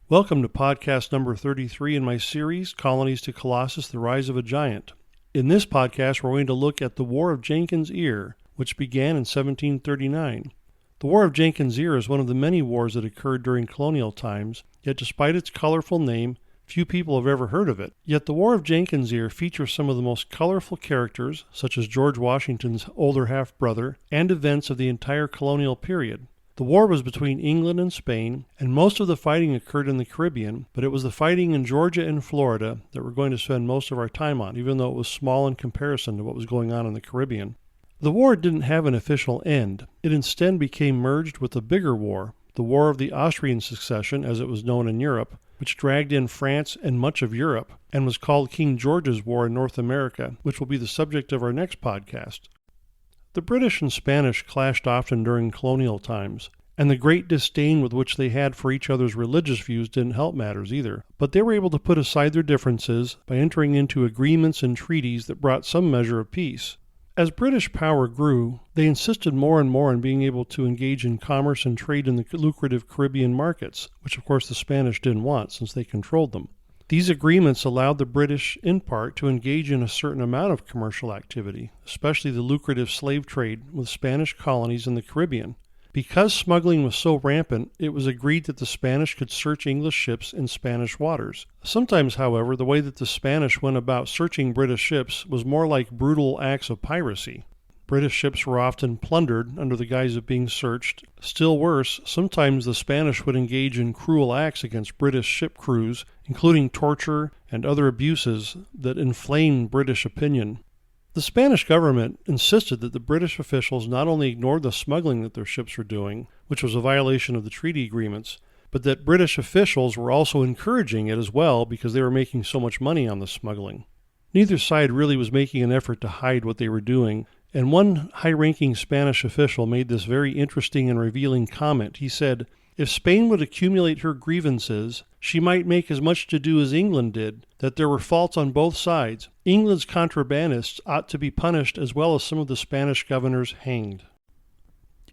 Welcome to podcast number 33 in my series, Colonies to Colossus, The Rise of a Giant. In this podcast, we're going to look at the War of Jenkins Ear, which began in 1739. The War of Jenkins Ear is one of the many wars that occurred during colonial times, yet despite its colorful name, few people have ever heard of it. Yet the War of Jenkins Ear features some of the most colorful characters, such as George Washington's older half-brother, and events of the entire colonial period. The war was between England and Spain, and most of the fighting occurred in the Caribbean, but it was the fighting in Georgia and Florida that we're going to spend most of our time on, even though it was small in comparison to what was going on in the Caribbean. The war didn't have an official end. It instead became merged with a bigger war, the War of the Austrian Succession, as it was known in Europe, which dragged in France and much of Europe, and was called King George's War in North America, which will be the subject of our next podcast. The British and Spanish clashed often during colonial times, and the great disdain with which they had for each other's religious views didn't help matters either. But they were able to put aside their differences by entering into agreements and treaties that brought some measure of peace. As British power grew, they insisted more and more on being able to engage in commerce and trade in the lucrative Caribbean markets, which of course the Spanish didn't want since they controlled them. These agreements allowed the British, in part, to engage in a certain amount of commercial activity, especially the lucrative slave trade with Spanish colonies in the Caribbean. Because smuggling was so rampant, it was agreed that the Spanish could search English ships in Spanish waters. Sometimes, however, the way that the Spanish went about searching British ships was more like brutal acts of piracy. British ships were often plundered under the guise of being searched. Still worse, sometimes the Spanish would engage in cruel acts against British ship crews, including torture and other abuses that inflamed British opinion. The Spanish government insisted that the British officials not only ignored the smuggling that their ships were doing, which was a violation of the treaty agreements, but that British officials were also encouraging it as well because they were making so much money on the smuggling. Neither side really was making an effort to hide what they were doing, and one high-ranking Spanish official made this very interesting and revealing comment. He said, "If Spain would accumulate her grievances, she might make as much to do as England did, that there were faults on both sides. England's contrabandists ought to be punished as well as some of the Spanish governors hanged."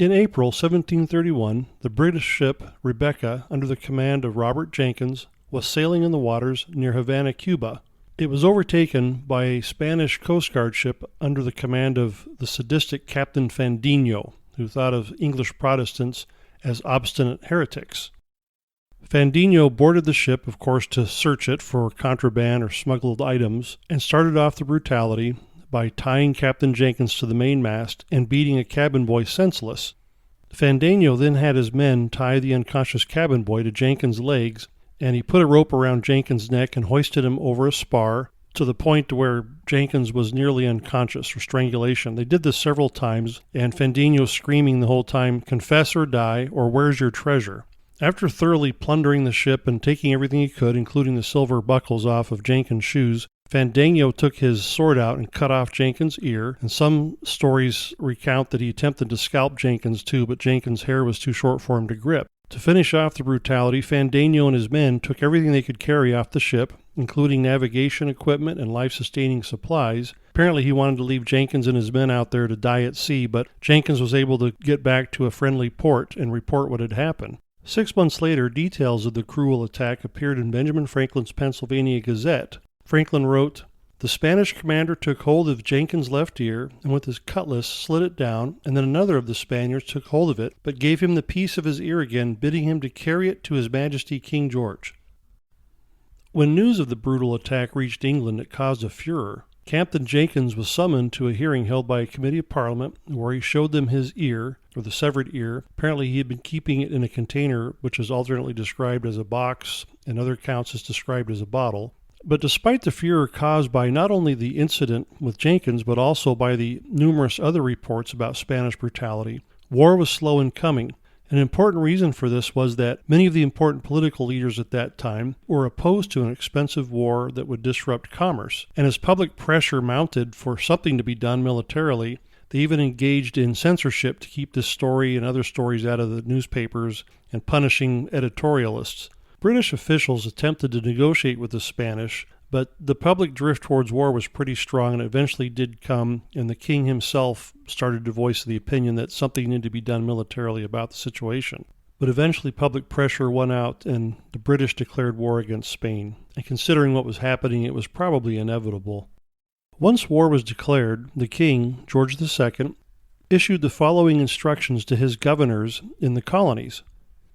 In April 1731, the British ship Rebecca, under the command of Robert Jenkins, was sailing in the waters near Havana, Cuba. It was overtaken by a Spanish Coast Guard ship under the command of the sadistic Captain Fandinho, who thought of English Protestants as obstinate heretics. Fandinho boarded the ship, of course, to search it for contraband or smuggled items, and started off the brutality by tying Captain Jenkins to the mainmast and beating a cabin boy senseless. Fandinho then had his men tie the unconscious cabin boy to Jenkins' legs, and he put a rope around Jenkins' neck and hoisted him over a spar to the point to where Jenkins was nearly unconscious for strangulation. They did this several times, and Fandinho screaming the whole time, "Confess or die, or where's your treasure?" After thoroughly plundering the ship and taking everything he could, including the silver buckles off of Jenkins' shoes, Fandinho took his sword out and cut off Jenkins' ear, and some stories recount that he attempted to scalp Jenkins too, but Jenkins' hair was too short for him to grip. To finish off the brutality, Fandinho and his men took everything they could carry off the ship, including navigation equipment and life-sustaining supplies. Apparently he wanted to leave Jenkins and his men out there to die at sea, but Jenkins was able to get back to a friendly port and report what had happened. 6 months later, details of the cruel attack appeared in Benjamin Franklin's Pennsylvania Gazette. Franklin wrote, "The Spanish commander took hold of Jenkins' left ear, and with his cutlass slit it down, and then another of the Spaniards took hold of it, but gave him the piece of his ear again, bidding him to carry it to His Majesty King George." When news of the brutal attack reached England, it caused a furor. Captain Jenkins was summoned to a hearing held by a committee of Parliament, where he showed them his ear, or the severed ear. Apparently he had been keeping it in a container, which is alternately described as a box, and other accounts is described as a bottle. But despite the furor caused by not only the incident with Jenkins, but also by the numerous other reports about Spanish brutality, war was slow in coming. An important reason for this was that many of the important political leaders at that time were opposed to an expensive war that would disrupt commerce. And as public pressure mounted for something to be done militarily, they even engaged in censorship to keep this story and other stories out of the newspapers and punishing editorialists. British officials attempted to negotiate with the Spanish, but the public drift towards war was pretty strong, and it eventually did come, and the king himself started to voice the opinion that something needed to be done militarily about the situation. but eventually public pressure won out and the British declared war against Spain. And considering what was happening, it was probably inevitable. Once war was declared, the king, George II, issued the following instructions to his governors in the colonies.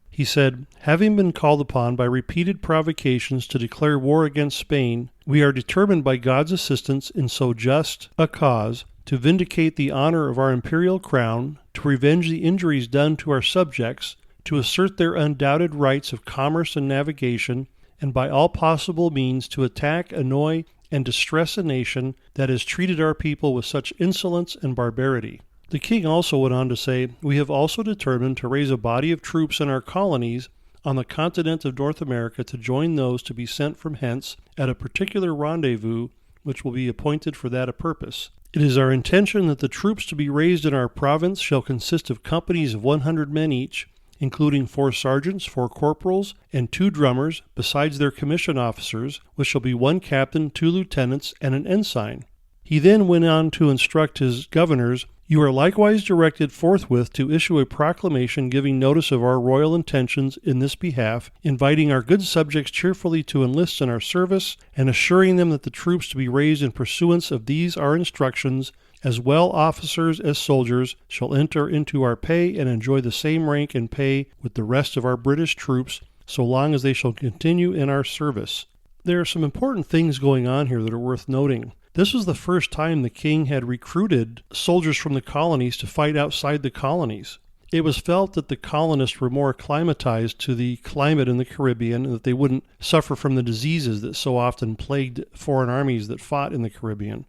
He said, "Having been called upon by repeated provocations to declare war against Spain, we are determined by God's assistance in so just a cause to vindicate the honor of our imperial crown, to revenge the injuries done to our subjects, to assert their undoubted rights of commerce and navigation, and by all possible means to attack, annoy, and distress a nation that has treated our people with such insolence and barbarity." The king also went on to say, "We have also determined to raise a body of troops in our colonies on the continent of North America to join those to be sent from hence at a particular rendezvous which will be appointed for that purpose. It is our intention that the troops to be raised in our province shall consist of companies of 100 men each, including 4 sergeants, 4 corporals, and 2 drummers, besides their commission officers, which shall be 1 captain, 2 lieutenants, and an ensign." He then went on to instruct his governors, "You are likewise directed forthwith to issue a proclamation giving notice of our royal intentions in this behalf, inviting our good subjects cheerfully to enlist in our service, and assuring them that the troops to be raised in pursuance of these our instructions, as well officers as soldiers, shall enter into our pay and enjoy the same rank and pay with the rest of our British troops, so long as they shall continue in our service." There are some important things going on here that are worth noting. This was the first time the king had recruited soldiers from the colonies to fight outside the colonies. It was felt that the colonists were more acclimatized to the climate in the Caribbean and that they wouldn't suffer from the diseases that so often plagued foreign armies that fought in the Caribbean.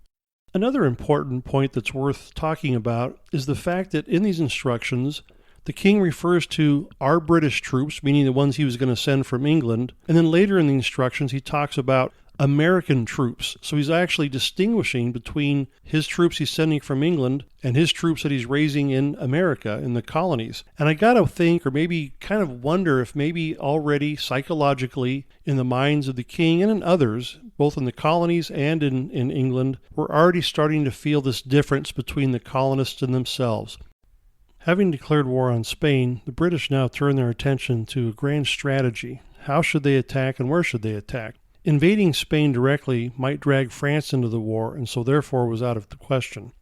Another important point that's worth talking about is the fact that in these instructions, the king refers to our British troops, meaning the ones he was going to send from England, and then later in the instructions he talks about American troops. So he's actually distinguishing between his troops he's sending from England and his troops that he's raising in America, in the colonies. And I gotta think, or maybe kind of wonder, if maybe already psychologically in the minds of the king and in others, both in the colonies and in England, we're already starting to feel this difference between the colonists and themselves. Having declared war on Spain, the British now turn their attention to a grand strategy. How should they attack and where should they attack? Invading Spain directly might drag France into the war, and so therefore was out of the question.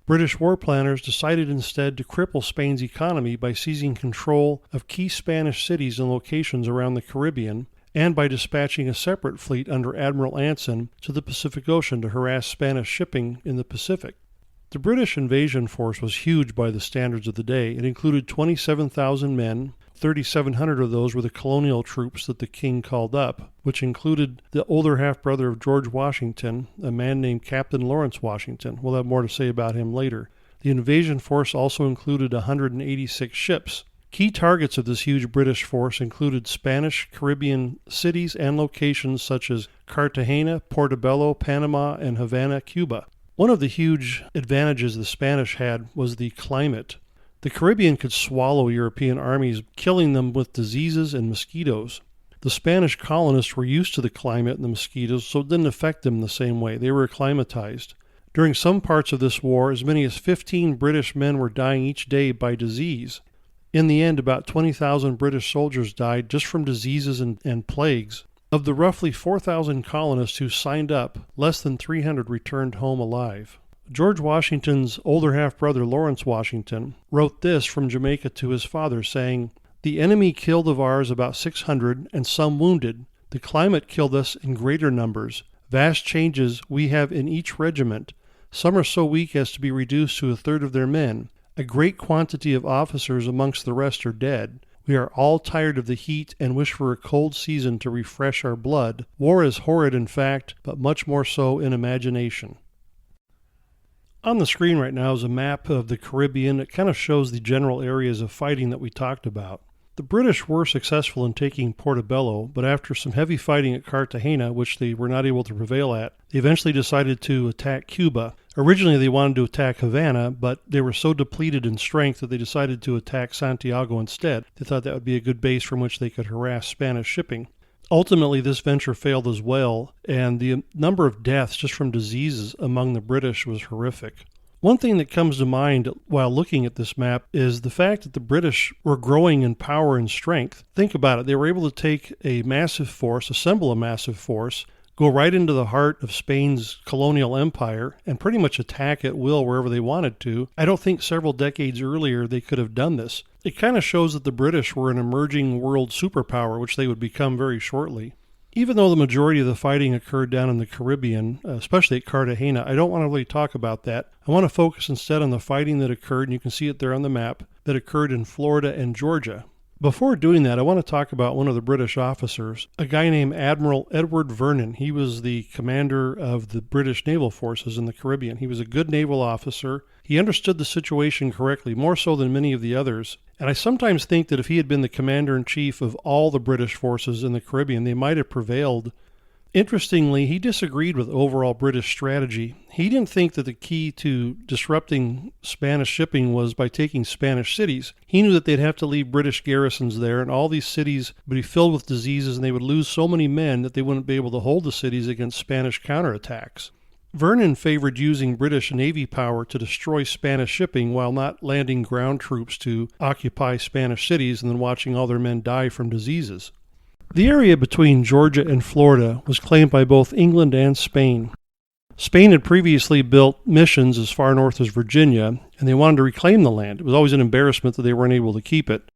British war planners decided instead to cripple Spain's economy by seizing control of key Spanish cities and locations around the Caribbean, and by dispatching a separate fleet under Admiral Anson to the Pacific Ocean to harass Spanish shipping in the Pacific. The British invasion force was huge by the standards of the day. It included 27,000 men. 3,700 of those were the colonial troops that the king called up, which included the older half-brother of George Washington, a man named Captain Lawrence Washington. We'll have more to say about him later. The invasion force also included 186 ships. Key targets of this huge British force included Spanish Caribbean cities and locations such as Cartagena, Portobello, Panama, and Havana, Cuba. One of the huge advantages the Spanish had was the climate. The Caribbean could swallow European armies, killing them with diseases and mosquitoes. The Spanish colonists were used to the climate and the mosquitoes, so it didn't affect them the same way. They were acclimatized. During some parts of this war, as many as 15 British men were dying each day by disease. In the end, about 20,000 British soldiers died just from diseases and plagues. Of the roughly 4,000 colonists who signed up, less than 300 returned home alive. George Washington's older half-brother, Lawrence Washington, wrote this from Jamaica to his father, saying, "The enemy killed of ours about 600, and some wounded. The climate killed us in greater numbers. Vast changes we have in each regiment. Some are so weak as to be reduced to a third of their men. A great quantity of officers amongst the rest are dead. We are all tired of the heat and wish for a cold season to refresh our blood. War is horrid in fact, but much more so in imagination." On the screen right now is a map of the Caribbean. It kind of shows the general areas of fighting that we talked about. The British were successful in taking Portobello, but after some heavy fighting at Cartagena, which they were not able to prevail at, they eventually decided to attack Cuba. Originally they wanted to attack Havana, but they were so depleted in strength that they decided to attack Santiago instead. They thought that would be a good base from which they could harass Spanish shipping. Ultimately, this venture failed as well, and the number of deaths just from diseases among the British was horrific. One thing that comes to mind while looking at this map is the fact that the British were growing in power and strength. Think about it. They were able to take a massive force, assemble a massive force, go right into the heart of Spain's colonial empire, and pretty much attack at will wherever they wanted to. I don't think several decades earlier they could have done this. It kind of shows that the British were an emerging world superpower, which they would become very shortly. Even though the majority of the fighting occurred down in the Caribbean, especially at Cartagena, I don't want to really talk about that. I want to focus instead on the fighting that occurred, and you can see it there on the map, that occurred in Florida and Georgia. Before doing that, I want to talk about one of the British officers, a guy named Admiral Edward Vernon. He was the commander of the British naval forces in the Caribbean. He was a good naval officer. He understood the situation correctly, more so than many of the others. And I sometimes think that if he had been the commander-in-chief of all the British forces in the Caribbean, they might have prevailed. Interestingly, he disagreed with overall British strategy. He didn't think that the key to disrupting Spanish shipping was by taking Spanish cities. He knew that they'd have to leave British garrisons there, and all these cities would be filled with diseases, and they would lose so many men that they wouldn't be able to hold the cities against Spanish counterattacks. Vernon favored using British Navy power to destroy Spanish shipping while not landing ground troops to occupy Spanish cities and then watching all their men die from diseases. The area between Georgia and Florida was claimed by both England and Spain. Spain had previously built missions as far north as Virginia, and they wanted to reclaim the land. It was always an embarrassment that they weren't able to keep it.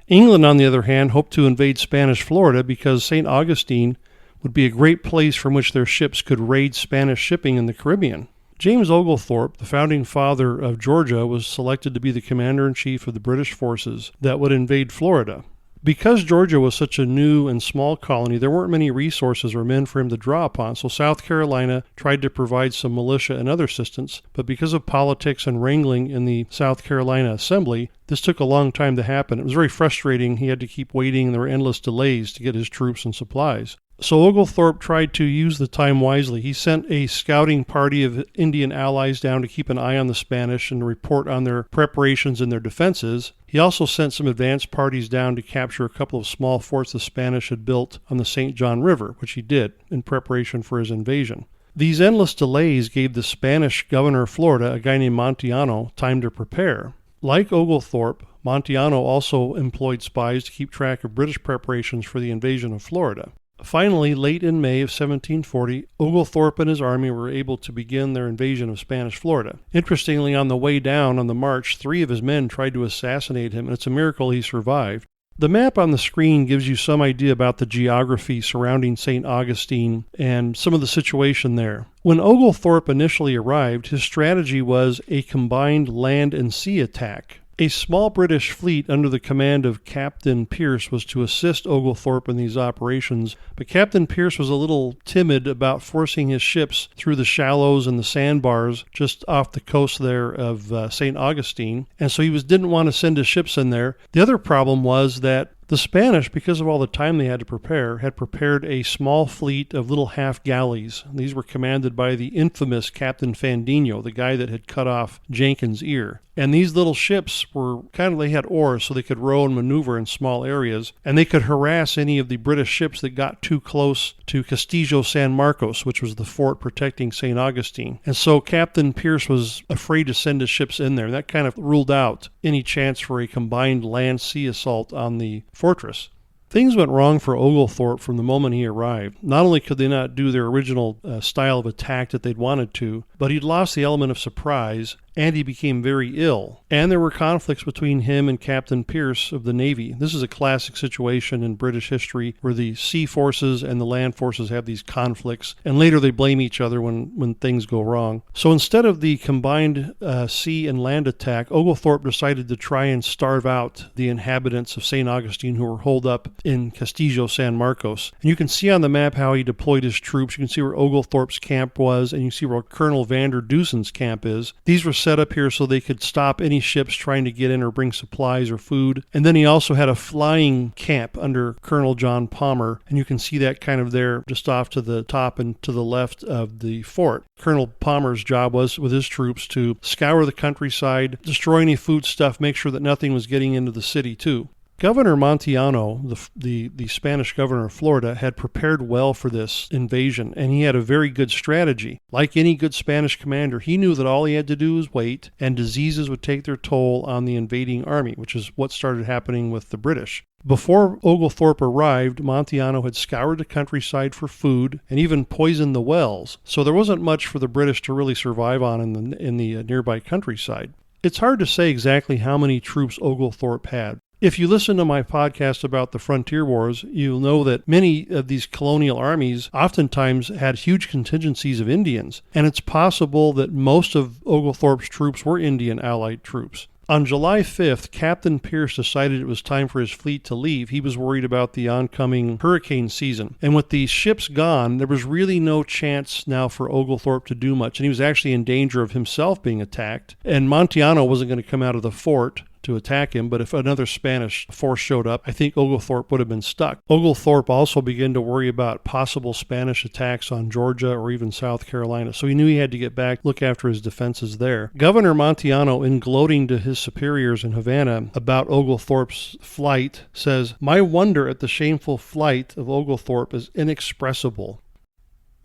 England, on the other hand, hoped to invade Spanish Florida because St. Augustine would be a great place from which their ships could raid Spanish shipping in the Caribbean. James Oglethorpe, the founding father of Georgia, was selected to be the commander-in-chief of the British forces that would invade Florida. Because Georgia was such a new and small colony, there weren't many resources or men for him to draw upon, so South Carolina tried to provide some militia and other assistance, but because of politics and wrangling in the South Carolina Assembly, this took a long time to happen. It was very frustrating. He had to keep waiting, and there were endless delays to get his troops and supplies. So Oglethorpe tried to use the time wisely. He sent a scouting party of Indian allies down to keep an eye on the Spanish and to report on their preparations and their defenses. He also sent some advance parties down to capture a couple of small forts the Spanish had built on the St. John River, which he did in preparation for his invasion. These endless delays gave the Spanish governor of Florida, a guy named Montano, time to prepare. Like Oglethorpe, Montano also employed spies to keep track of British preparations for the invasion of Florida. Finally, late in May of 1740, Oglethorpe and his army were able to begin their invasion of Spanish Florida. Interestingly, on the way down on the march, 3 of his men tried to assassinate him, and it's a miracle he survived. The map on the screen gives you some idea about the geography surrounding St. Augustine and some of the situation there. When Oglethorpe initially arrived, his strategy was a combined land and sea attack. A small British fleet under the command of Captain Pierce was to assist Oglethorpe in these operations, but Captain Pierce was a little timid about forcing his ships through the shallows and the sandbars just off the coast there of St. Augustine, and so he didn't want to send his ships in there. The other problem was that the Spanish, because of all the time they had to prepare, had prepared a small fleet of little half-galleys. These were commanded by the infamous Captain Fandinho, the guy that had cut off Jenkins Ear. And these little ships they had oars so they could row and maneuver in small areas, and they could harass any of the British ships that got too close to Castillo San Marcos, which was the fort protecting St. Augustine. And so Captain Pierce was afraid to send his ships in there. That kind of ruled out any chance for a combined land-sea assault on the fortress. Things went wrong for Oglethorpe from the moment he arrived. Not only could they not do their original style of attack that they'd wanted to, but he'd lost the element of surprise, and he became very ill. And there were conflicts between him and Captain Pierce of the Navy. This is a classic situation in British history where the sea forces and the land forces have these conflicts, and later they blame each other when things go wrong. So instead of the combined sea and land attack, Oglethorpe decided to try and starve out the inhabitants of St. Augustine who were holed up in Castillo San Marcos. And you can see on the map how he deployed his troops. You can see where Oglethorpe's camp was, and you can see where Colonel Vander Deusen's camp is. These were set up here so they could stop any ships trying to get in or bring supplies or food. And then he also had a flying camp under Colonel John Palmer, and you can see that kind of there just off to the top and to the left of the fort. Colonel Palmer's job was, with his troops, to scour the countryside, destroy any food stuff, make sure that nothing was getting into the city too. Governor Montillano, the Spanish governor of Florida, had prepared well for this invasion, and he had a very good strategy. Like any good Spanish commander, he knew that all he had to do was wait, and diseases would take their toll on the invading army, which is what started happening with the British. Before Oglethorpe arrived, Montillano had scoured the countryside for food and even poisoned the wells, so there wasn't much for the British to really survive on in the nearby countryside. It's hard to say exactly how many troops Oglethorpe had. If you listen to my podcast about the frontier wars, you'll know that many of these colonial armies oftentimes had huge contingencies of Indians, and it's possible that most of Oglethorpe's troops were Indian allied troops. On July 5th, Captain Pierce decided it was time for his fleet to leave. He was worried about the oncoming hurricane season. And with the ships gone, there was really no chance now for Oglethorpe to do much. And he was actually in danger of himself being attacked. And Montillano wasn't going to come out of the fort to attack him, but if another Spanish force showed up, I think Oglethorpe would have been stuck. Oglethorpe also began to worry about possible Spanish attacks on Georgia or even South Carolina, so he knew he had to get back, look after his defenses there. Governor Montillano, in gloating to his superiors in Havana about Oglethorpe's flight, says, "My wonder at the shameful flight of Oglethorpe is inexpressible."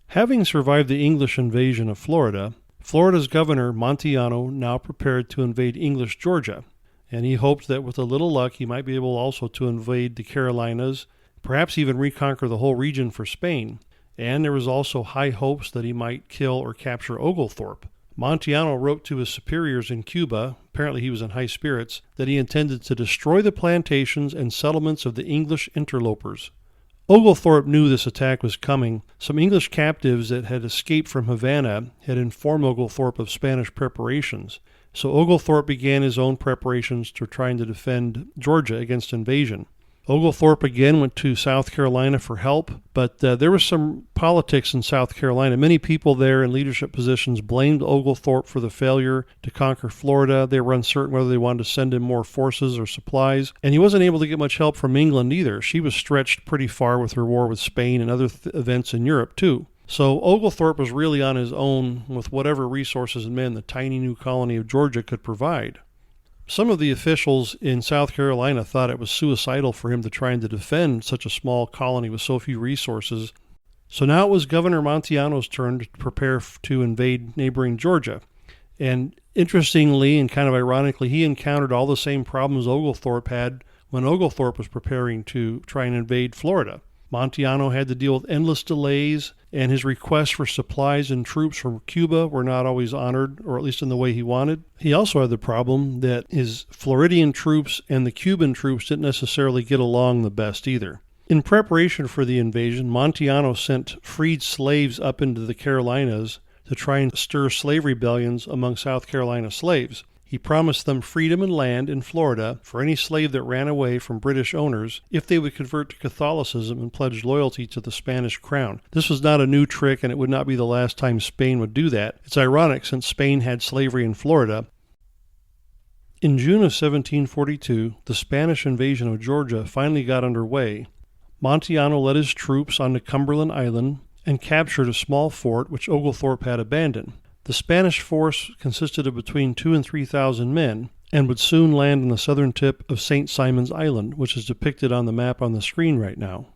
Having survived the English invasion of Florida, Florida's governor Montillano now prepared to invade English Georgia. And he hoped that with a little luck he might be able also to invade the Carolinas, perhaps even reconquer the whole region for Spain. And there was also high hopes that he might kill or capture Oglethorpe. Montillano wrote to his superiors in Cuba, apparently he was in high spirits, that he intended to destroy the plantations and settlements of the English interlopers. Oglethorpe knew this attack was coming. Some English captives that had escaped from Havana had informed Oglethorpe of Spanish preparations. So Oglethorpe began his own preparations to trying to defend Georgia against invasion. Oglethorpe again went to South Carolina for help, but there was some politics in South Carolina. Many people there in leadership positions blamed Oglethorpe for the failure to conquer Florida. They were uncertain whether they wanted to send him more forces or supplies, and he wasn't able to get much help from England either. She was stretched pretty far with her war with Spain and other events in Europe too. So Oglethorpe was really on his own with whatever resources and men the tiny new colony of Georgia could provide. Some of the officials in South Carolina thought it was suicidal for him to try and to defend such a small colony with so few resources. So now it was Governor Montillano's turn to prepare to invade neighboring Georgia. And interestingly and kind of ironically, he encountered all the same problems Oglethorpe had when Oglethorpe was preparing to try and invade Florida. Montillano had to deal with endless delays, and his requests for supplies and troops from Cuba were not always honored, or at least in the way he wanted. He also had the problem that his Floridian troops and the Cuban troops didn't necessarily get along the best either. In preparation for the invasion, Montillano sent freed slaves up into the Carolinas to try and stir slave rebellions among South Carolina slaves. He promised them freedom and land in Florida for any slave that ran away from British owners if they would convert to Catholicism and pledge loyalty to the Spanish crown. This was not a new trick, and it would not be the last time Spain would do that. It's ironic since Spain had slavery in Florida. In June of 1742, the Spanish invasion of Georgia finally got underway. Montillano led his troops onto Cumberland Island and captured a small fort which Oglethorpe had abandoned. The Spanish force consisted of between 2,000 and 3,000 men and would soon land on the southern tip of St. Simon's Island, which is depicted on the map on the screen right now.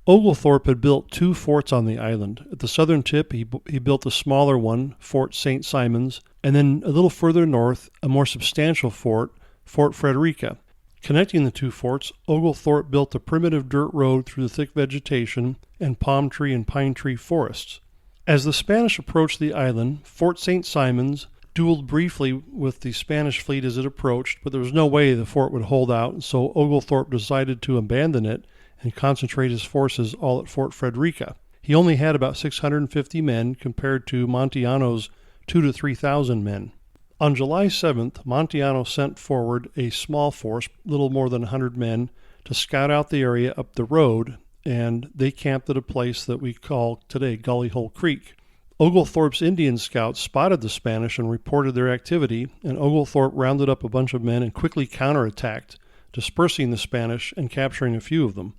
Oglethorpe had built 2 forts on the island. At the southern tip, he built a smaller one, Fort St. Simon's, and then a little further north, a more substantial fort, Fort Frederica. Connecting the 2 forts, Oglethorpe built a primitive dirt road through the thick vegetation and palm tree and pine tree forests. As the Spanish approached the island, Fort St. Simon's dueled briefly with the Spanish fleet as it approached, but there was no way the fort would hold out, so Oglethorpe decided to abandon it and concentrate his forces all at Fort Frederica. He only had about 650 men compared to Montillano's 2,000 to 3,000 men. On July 7th, Montillano sent forward a small force, little more than 100 men, to scout out the area up the road, and they camped at a place that we call today Gully Hole Creek. Oglethorpe's Indian scouts spotted the Spanish and reported their activity, and Oglethorpe rounded up a bunch of men and quickly counterattacked, dispersing the Spanish and capturing a few of them.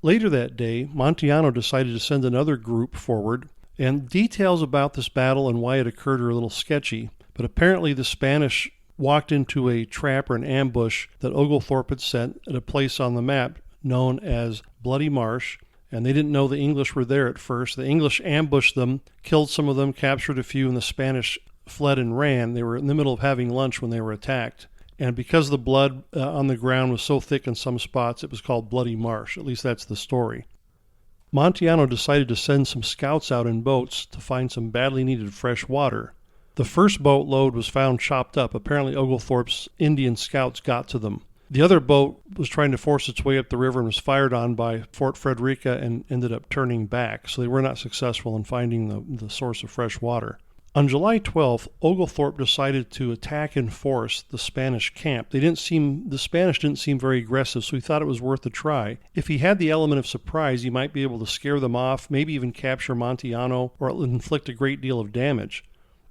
Later that day, Montillano decided to send another group forward, and details about this battle and why it occurred are a little sketchy, but apparently the Spanish walked into a trap or an ambush that Oglethorpe had set at a place on the map known as Bloody Marsh, and they didn't know the English were there at first. The English ambushed them, killed some of them, captured a few, and the Spanish fled and ran. They were in the middle of having lunch when they were attacked. And because the blood on the ground was so thick in some spots, it was called Bloody Marsh. At least that's the story. Montiano decided to send some scouts out in boats to find some badly needed fresh water. The first boatload was found chopped up. Apparently Oglethorpe's Indian scouts got to them. The other boat was trying to force its way up the river and was fired on by Fort Frederica and ended up turning back, so they were not successful in finding the source of fresh water. On July 12th, Oglethorpe decided to attack in force the Spanish camp. The Spanish didn't seem very aggressive, so he thought it was worth a try. If he had the element of surprise, he might be able to scare them off, maybe even capture Montiano, or inflict a great deal of damage.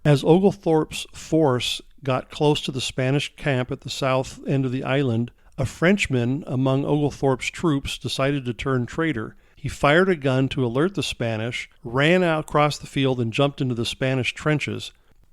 As Oglethorpe's force got close to the Spanish camp at the south end of the island, a Frenchman among Oglethorpe's troops decided to turn traitor. He fired a gun to alert the Spanish, ran out across the field, and jumped into the Spanish trenches.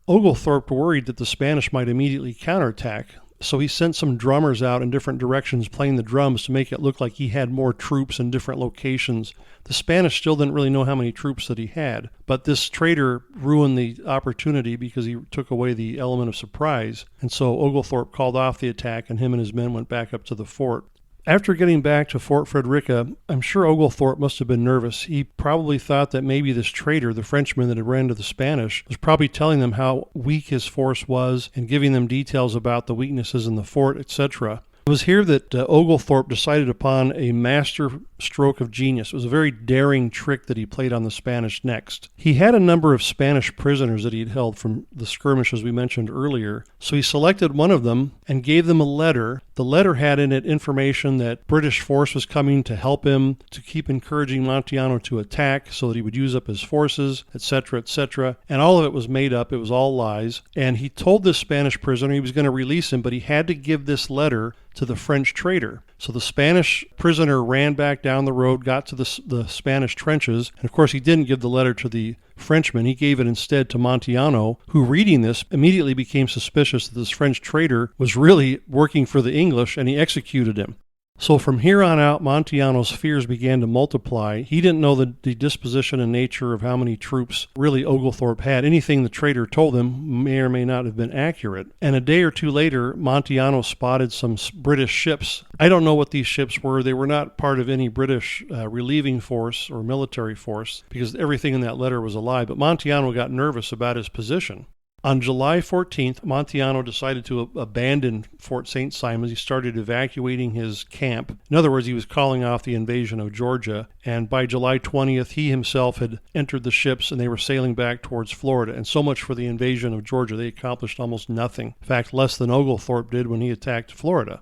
Oglethorpe worried that the Spanish might immediately counterattack, so he sent some drummers out in different directions playing the drums to make it look like he had more troops in different locations. The Spanish still didn't really know how many troops that he had, but this traitor ruined the opportunity because he took away the element of surprise, and so Oglethorpe called off the attack and him and his men went back up to the fort. After getting back to Fort Frederica, I'm sure Oglethorpe must have been nervous. He probably thought that maybe this traitor, the Frenchman that had ran to the Spanish, was probably telling them how weak his force was and giving them details about the weaknesses in the fort, etc. It was here that Oglethorpe decided upon a master stroke of genius. It was a very daring trick that he played on the Spanish next. He had a number of Spanish prisoners that he had held from the skirmishes we mentioned earlier, so he selected one of them and gave them a letter. The letter had in it information that British force was coming to help him, to keep encouraging Montiano to attack so that he would use up his forces, etc., etc., and all of it was made up. It was all lies, and he told this Spanish prisoner he was going to release him, but he had to give this letter to the French traitor. So the Spanish prisoner ran back down the road, got to the Spanish trenches, and of course he didn't give the letter to the Frenchman. He gave it instead to Montiano, who, reading this, immediately became suspicious that this French traitor was really working for the English, and he executed him. So from here on out, Montiano's fears began to multiply. He didn't know the disposition and nature of how many troops really Oglethorpe had. Anything the traitor told him may or may not have been accurate. And a day or two later, Montiano spotted some British ships. I don't know what these ships were. They were not part of any British relieving force or military force, because everything in that letter was a lie. But Montiano got nervous about his position. On July 14th, Montiano decided to abandon Fort St. Simons. He started evacuating his camp. In other words, he was calling off the invasion of Georgia. And by July 20th, he himself had entered the ships and they were sailing back towards Florida. And so much for the invasion of Georgia. They accomplished almost nothing. In fact, less than Oglethorpe did when he attacked Florida.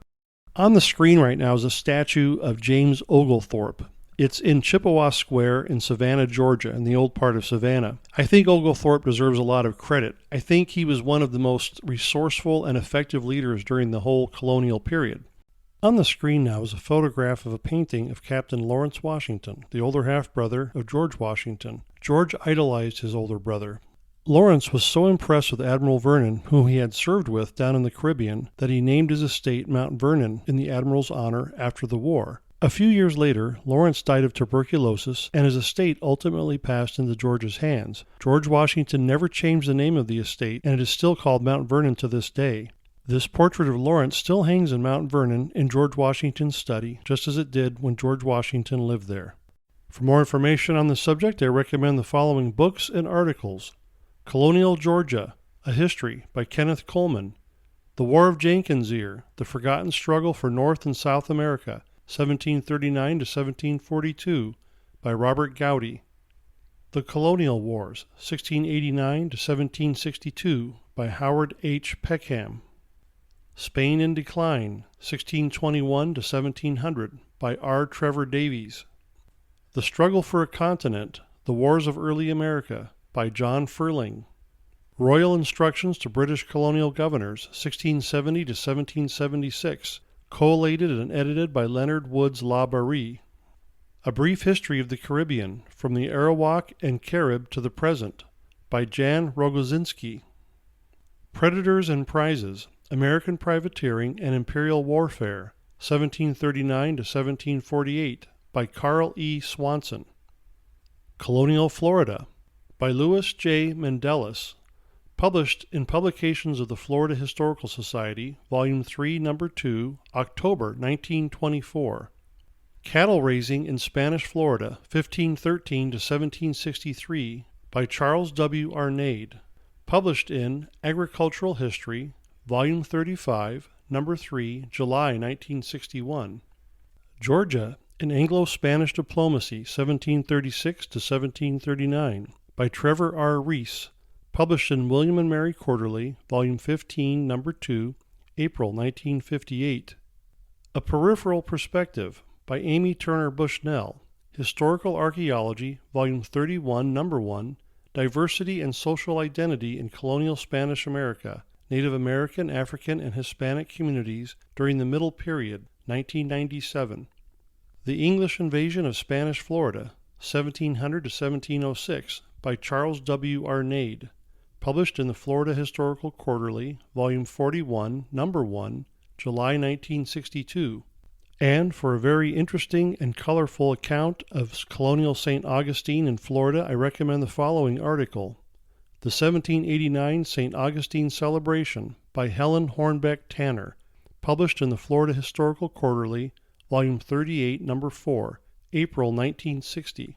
On the screen right now is a statue of James Oglethorpe. It's in Chippewa Square in Savannah, Georgia, in the old part of Savannah. I think Oglethorpe deserves a lot of credit. I think he was one of the most resourceful and effective leaders during the whole colonial period. On the screen now is a photograph of a painting of Captain Lawrence Washington, the older half-brother of George Washington. George idolized his older brother. Lawrence was so impressed with Admiral Vernon, whom he had served with down in the Caribbean, that he named his estate Mount Vernon in the Admiral's honor after the war. A few years later, Lawrence died of tuberculosis, and his estate ultimately passed into George's hands. George Washington never changed the name of the estate, and it is still called Mount Vernon to this day. This portrait of Lawrence still hangs in Mount Vernon in George Washington's study, just as it did when George Washington lived there. For more information on the subject, I recommend the following books and articles: Colonial Georgia, A History by Kenneth Coleman; The War of Jenkins Ear, The Forgotten Struggle for North and South America, 1739 to 1742, by Robert Gowdy; The Colonial Wars, 1689 to 1762, by Howard H. Peckham; Spain in Decline, 1621 to 1700, by R. Trevor Davies; The Struggle for a Continent, The Wars of Early America, by John Furling; Royal Instructions to British Colonial Governors, 1670 to 1776, collated and edited by Leonard Woods LaBarrie; A Brief History of the Caribbean, From the Arawak and Carib to the Present, by Jan Rogozinski; Predators and Prizes, American Privateering and Imperial Warfare, 1739 to 1748, by Carl E. Swanson. Colonial Florida, by Louis J. Mendelis, published in Publications of the Florida Historical Society, Volume 3, Number 2, October 1924. Cattle Raising in Spanish Florida, 1513 to 1763, by Charles W. Arnade, published in Agricultural History, Volume 35, Number 3, July 1961. Georgia in Anglo-Spanish Diplomacy, 1736 to 1739, by Trevor R. Reese, published in William and Mary Quarterly, Volume 15, Number 2, April 1958. A Peripheral Perspective, by Amy Turner Bushnell, Historical Archaeology, Volume 31, Number 1, Diversity and Social Identity in Colonial Spanish America, Native American, African, and Hispanic Communities During the Middle Period, 1997. The English Invasion of Spanish Florida, 1700 to 1706, by Charles W. Arnade, published in the Florida Historical Quarterly, Volume 41, Number 1, July 1962. And for a very interesting and colorful account of Colonial St. Augustine in Florida, I recommend the following article, The 1789 St. Augustine Celebration, by Helen Hornbeck Tanner, published in the Florida Historical Quarterly, Volume 38, Number 4, April 1960.